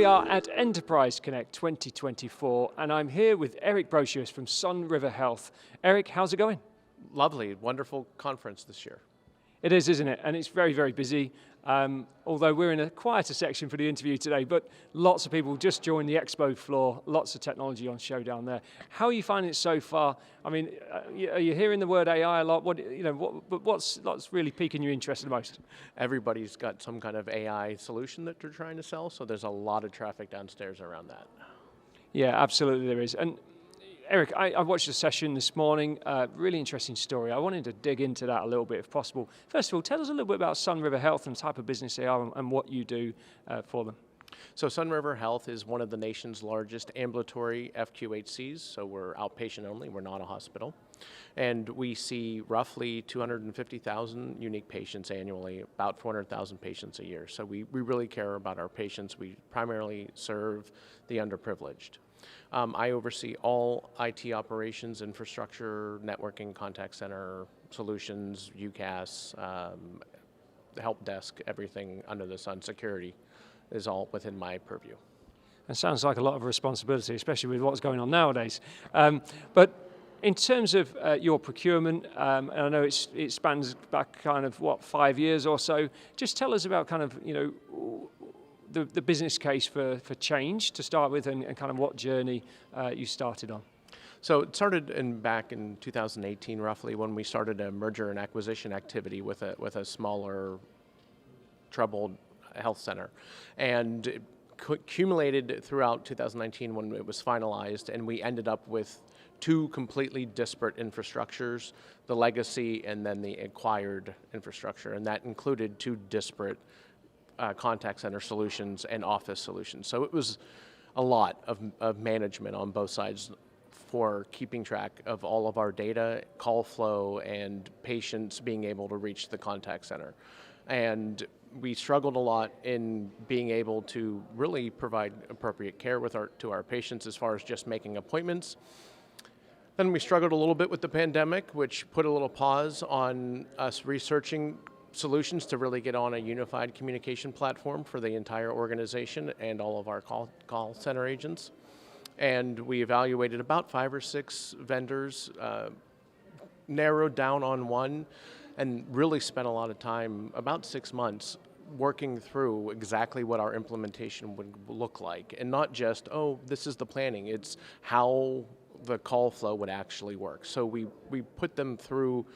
we are at Enterprise Connect 2024, and I'm here with Eric Broch from Sun River Health. Eric, how's it going? Lovely, wonderful conference this year. It is, isn't it? And it's very, very busy. Although we're in a quieter section for the interview today, but lots of people just joined the expo floor, lots of technology on show down there. How are you finding it so far? I mean, are you hearing the word AI a lot? What's really piquing your interest the most? Everybody's got some kind of AI solution that they're trying to sell, so there's a lot of traffic downstairs around that. Yeah, absolutely there is. And Eric, I watched a session this morning, really interesting story. I wanted to dig into that a little bit if possible. First of all, tell us a little bit about Sun River Health and the type of business they are and what you do for them. So Sun River Health is one of the nation's largest ambulatory FQHCs, so we're outpatient only, we're not a hospital. And we see roughly 250,000 unique patients annually, about 400,000 patients a year. So we really care about our patients. We primarily serve the underprivileged. I oversee all IT operations, infrastructure, networking, contact center, solutions, UCaaS, help desk, everything under the sun, security is all within my purview. That sounds like a lot of responsibility, especially with what's going on nowadays. But in terms of your procurement, and I know it spans back kind of, 5 years or so, just tell us about kind of, the business case for change to start with and kind of what journey you started on. So it started back in 2018 roughly when we started a merger and acquisition activity with a smaller troubled health center. And it accumulated throughout 2019 when it was finalized, and we ended up with two completely disparate infrastructures, the legacy and then the acquired infrastructure, and that included two disparate contact center solutions and office solutions. So it was a lot of management on both sides for keeping track of all of our data, call flow, and patients being able to reach the contact center. And we struggled a lot in being able to really provide appropriate care to our patients as far as just making appointments. Then we struggled a little bit with the pandemic, which put a little pause on us researching solutions to really get on a unified communication platform for the entire organization and all of our call center agents. And we evaluated about 5 or 6 vendors, narrowed down on one, and really spent a lot of time, about 6 months, working through exactly what our implementation would look like. And not just, oh, this is the planning, it's how the call flow would actually work. So we put them through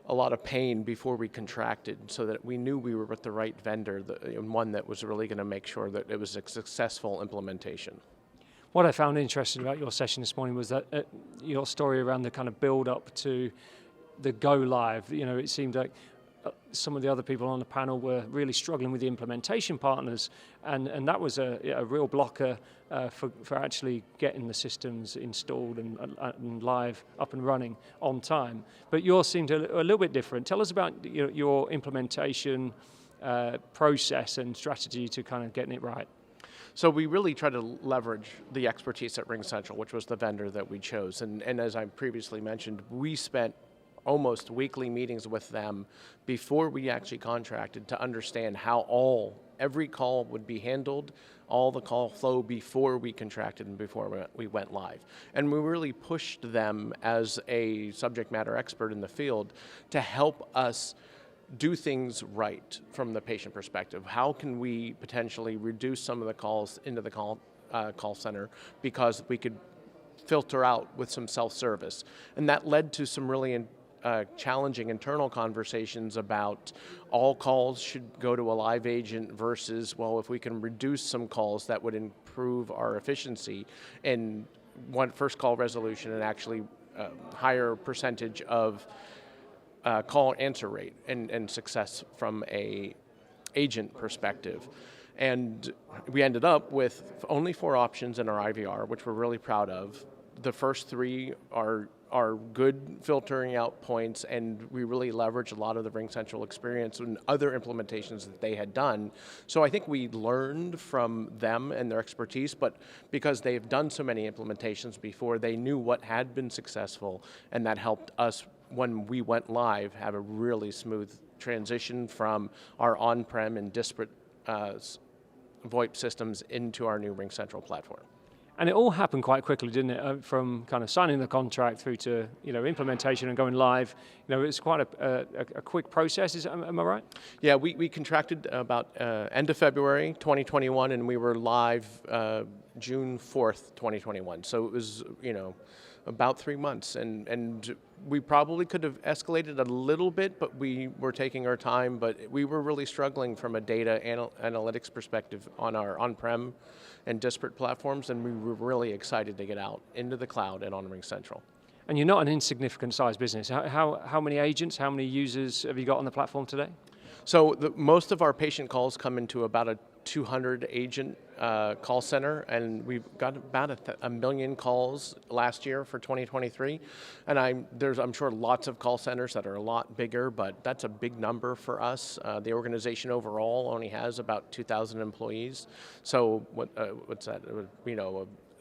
a lot of pain before we contracted so that we knew we were with the right vendor and one that was really going to make sure that it was a successful implementation. What I found interesting about your session this morning was that your story around the kind of build up to the go live. It seemed like some of the other people on the panel were really struggling with the implementation partners, and that was a real blocker for actually getting the systems installed and live, up and running on time. But yours seemed a little bit different. Tell us about your implementation process and strategy to kind of getting it right. So we really tried to leverage the expertise at RingCentral, which was the vendor that we chose. And as I previously mentioned, we spent almost weekly meetings with them before we actually contracted to understand how every call would be handled, all the call flow before we contracted and before we went live. And we really pushed them as a subject matter expert in the field to help us do things right from the patient perspective. How can we potentially reduce some of the calls into the call center because we could filter out with some self-service? And that led to some really challenging internal conversations about all calls should go to a live agent versus, well, if we can reduce some calls that would improve our efficiency in first call resolution and actually higher percentage of call answer rate and success from a agent perspective. And we ended up with only 4 options in our IVR, which we're really proud of. The first 3 are good filtering out points, and we really leverage a lot of the RingCentral experience and other implementations that they had done. So I think we learned from them and their expertise, but because they've done so many implementations before, they knew what had been successful, and that helped us, when we went live, have a really smooth transition from our on-prem and disparate VoIP systems into our new RingCentral platform. And it all happened quite quickly, didn't it? From kind of signing the contract through to implementation and going live. It's quite a quick process. Am I right? Yeah, we contracted about end of February 2021, and we were live June 4th, 2021. So it was about 3 months, and we probably could have escalated a little bit, but we were taking our time. But we were really struggling from a data analytics perspective on our on-prem and disparate platforms, and we were really excited to get out into the cloud and on RingCentral. And you're not an insignificant size business. How many agents, how many users have you got on the platform today? So most of our patient calls come into about a 200 agent call center, and we've got about a million calls last year for 2023. And I'm sure lots of call centers that are a lot bigger, but that's a big number for us. The organization overall only has about 2,000 employees. So what's that?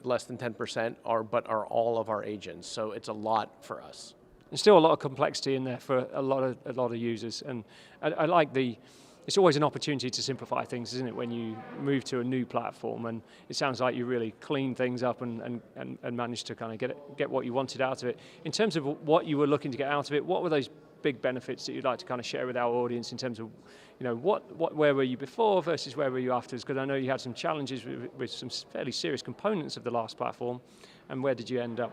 Less than 10% are all of our agents. So it's a lot for us. There's still a lot of complexity in there for a lot of users, and I like it's always an opportunity to simplify things, isn't it, when you move to a new platform, and it sounds like you really cleaned things up and managed to kind of get what you wanted out of it. In terms of what you were looking to get out of it, what were those big benefits that you'd like to kind of share with our audience in terms of, where were you before versus where were you afterwards? Because I know you had some challenges with some fairly serious components of the last platform, and where did you end up?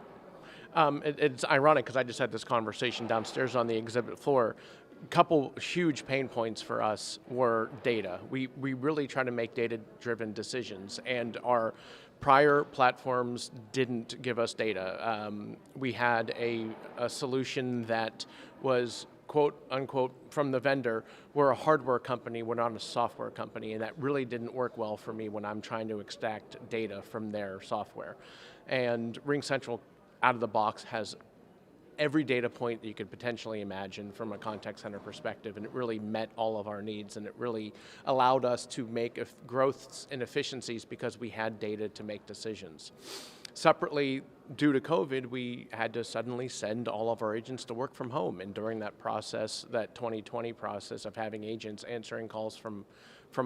It's ironic because I just had this conversation downstairs on the exhibit floor. A couple huge pain points for us were data. We really try to make data-driven decisions, and our prior platforms didn't give us data. We had a solution that was quote unquote from the vendor. We're a hardware company, we're not a software company, and that really didn't work well for me when I'm trying to extract data from their software. And RingCentral out of the box has every data point that you could potentially imagine from a contact center perspective, and it really met all of our needs, and it really allowed us to make growths and efficiencies because we had data to make decisions. Separately, due to COVID, we had to suddenly send all of our agents to work from home, and during that process, that 2020 process of having agents answering calls from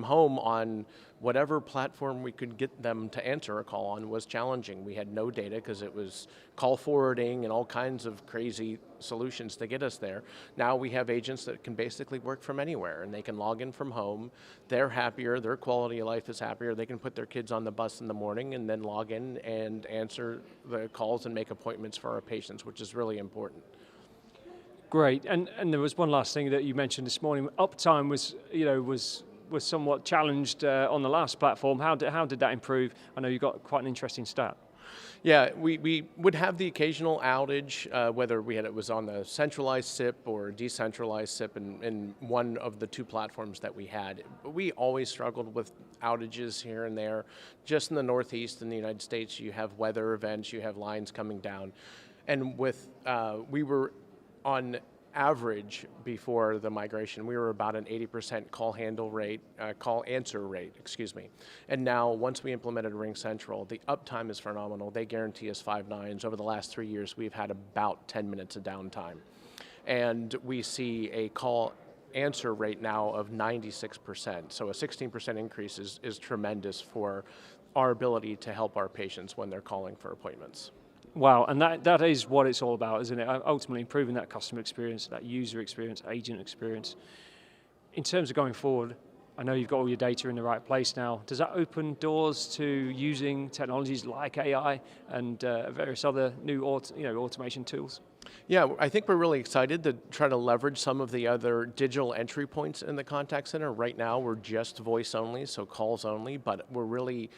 home on whatever platform we could get them to answer a call on was challenging. We had no data because it was call forwarding and all kinds of crazy solutions to get us there. Now we have agents that can basically work from anywhere, and they can log in from home. They're happier, their quality of life is happier. They can put their kids on the bus in the morning and then log in and answer the calls and make appointments for our patients, which is really important. Great, and there was one last thing that you mentioned this morning. Uptime was somewhat challenged on the last platform. How did that improve? I know you got quite an interesting stat. Yeah, we would have the occasional outage, whether it was on the centralized SIP or decentralized SIP in one of the two platforms that we had. We always struggled with outages here and there. Just in the Northeast in the United States, you have weather events, you have lines coming down. And we were on average before the migration, we were about an 80% call answer rate, And now, once we implemented RingCentral, the uptime is phenomenal. They guarantee us 5 nines. Over the last 3 years, we've had about 10 minutes of downtime. And we see a call answer rate now of 96%. So a 16% increase is tremendous for our ability to help our patients when they're calling for appointments. Wow, and that is what it's all about, isn't it? Ultimately improving that customer experience, that user experience, agent experience. In terms of going forward, I know you've got all your data in the right place now. Does that open doors to using technologies like AI and various other new automation tools? Yeah, I think we're really excited to try to leverage some of the other digital entry points in the contact center. Right now, we're just voice only, so calls only, but we're really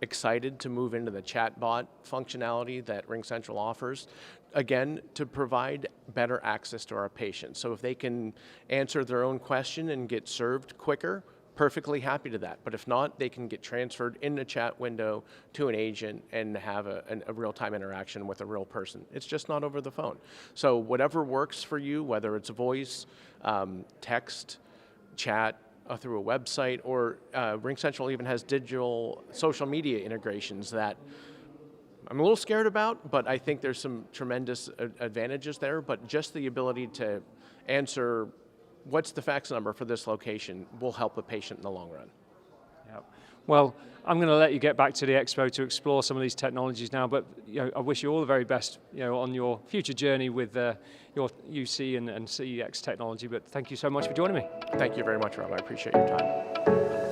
excited to move into the chatbot functionality that RingCentral offers, again, to provide better access to our patients. So if they can answer their own question and get served quicker, perfectly happy to that. But if not, they can get transferred in the chat window to an agent and have a real-time interaction with a real person. It's just not over the phone. So whatever works for you, whether it's voice, text, chat, through a website, or RingCentral even has digital social media integrations that I'm a little scared about, but I think there's some tremendous advantages there. But just the ability to answer, what's the fax number for this location, will help a patient in the long run. Yeah. Well, I'm going to let you get back to the expo to explore some of these technologies now, but I wish you all the very best on your future journey with your UC and CX technology, but thank you so much for joining me. Thank you very much, Rob. I appreciate your time.